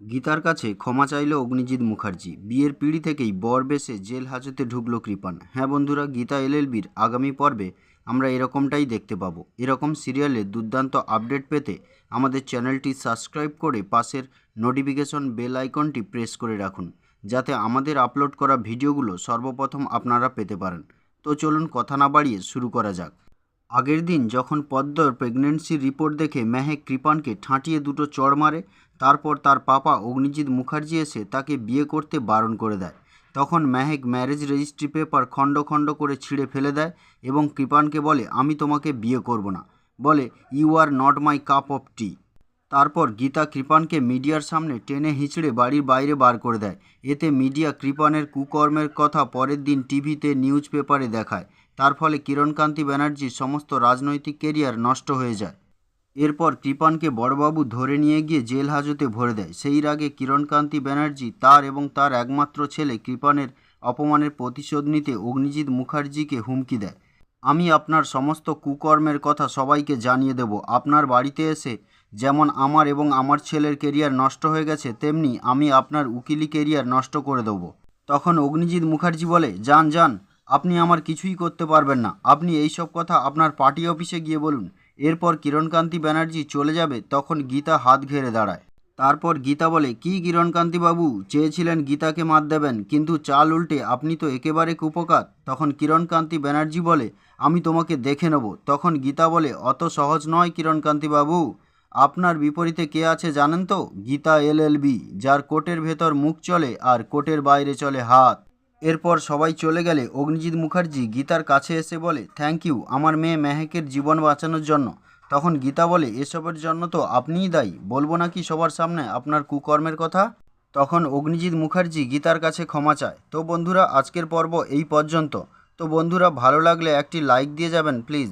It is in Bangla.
গীতার কাছে ক্ষমা চাইল অগ্নিজিৎ মুখার্জি। বিয়ের পিঁড়ি থেকেই বর বেশে জেল হাজতে ঢুকল কৃপান। হ্যাঁ বন্ধুরা, গীতা এলএলবির আগামী পর্বে আমরা এরকমটাই দেখতে পাবো। এরকম সিরিয়ালের দুর্দান্ত আপডেট পেতে আমাদের চ্যানেলটি সাবস্ক্রাইব করে পাশের নোটিফিকেশন বেল আইকনটি প্রেস করে রাখুন, যাতে আমাদের আপলোড করা ভিডিওগুলো সর্বপ্রথম আপনারা পেতে পারেন। তো চলুন কথা না বাড়িয়ে শুরু করা যাক। আগের দিন যখন পদ্মর প্রেগনেন্সির রিপোর্ট দেখে মেহেক কৃপানকে ঠাঁটিয়ে দুটো চড় মারে, তারপর তার পাপা অগ্নিজিৎ মুখার্জি এসে তাকে বিয়ে করতে বারণ করে দেয়। তখন মেহেক ম্যারেজ রেজিস্ট্রি পেপার খণ্ড খণ্ড করে ছিঁড়ে ফেলে দেয় এবং কৃপানকে বলে, আমি তোমাকে বিয়ে করব না। বলে, you are not my cup of tea. তারপর গীতা কৃপানকে মিডিয়ার সামনে টেনে হিঁচড়ে বাড়ির বাইরে বার করে দেয়। এতে মিডিয়া কৃপানের কুকর্মের কথা পরের দিন টিভিতে নিউজ পেপারে দেখায়। তার ফলে কিরণকান্তি ব্যানার্জির সমস্ত রাজনৈতিক কেরিয়ার নষ্ট হয়ে যায়। এরপর কৃপানকে বড়বাবু ধরে নিয়ে গিয়ে জেল হাজতে ভরে দেয়। সেই রাগে কিরণকান্তি ব্যানার্জি তার এবং তার একমাত্র ছেলে কৃপানের অপমানের প্রতিশোধ নিতে অগ্নিজিৎ মুখার্জিকে হুমকি দেয়। আমি আপনার সমস্ত কুকর্মের কথা সবাইকে জানিয়ে দেব। আপনার বাড়িতে এসে যেমন আমার এবং আমার ছেলের কেরিয়ার নষ্ট হয়ে গেছে, তেমনি আমি আপনার উকিলি কেরিয়ার নষ্ট করে দেব। তখন অগ্নিজিৎ মুখার্জি বলে, যান যান, আপনি আমার কিছুই করতে পারবেন না। আপনি এই সব কথা আপনার পার্টি অফিসে গিয়ে বলুন। এরপর কিরণকান্তি ব্যানার্জি চলে যাবে, তখন গীতা হাত ঘেরে দাঁড়ায়। তারপর গীতা বলে, কি কিরণকান্তি বাবু, চেয়েছিলেন গীতাকে মাত দেবেন, কিন্তু চাল উল্টে আপনি তো একেবারে কুপোকাত। তখন কিরণকান্তি ব্যানার্জি বলে, আমি তোমাকে দেখে নেব। তখন গীতা বলে, অত সহজ নয় কিরণকান্তি বাবু। আপনার বিপরীতে কে আছে জানেন তো? গীতা এলএলবি, যার কোর্টের ভেতর মুখ চলে আর কোর্টের বাইরে চলে হাত। এরপর সবাই চলে গেলে অগ্নিজিৎ মুখার্জি গীতার কাছে এসে বলে, থ্যাংক ইউ আমার মেয়ে মেহেকের জীবন বাঁচানোর জন্য। তখন গীতা বলে, এসবের জন্য তো আপনিই দায়ী। বলবো নাকি সবার সামনে আপনার কুকর্মের কথা? তখন অগ্নিজিৎ মুখার্জি গীতার কাছে ক্ষমা চায়। তো বন্ধুরা, আজকের পর্ব এই পর্যন্ত। তো বন্ধুরা, ভালো লাগলে একটি লাইক দিয়ে যাবেন প্লিজ।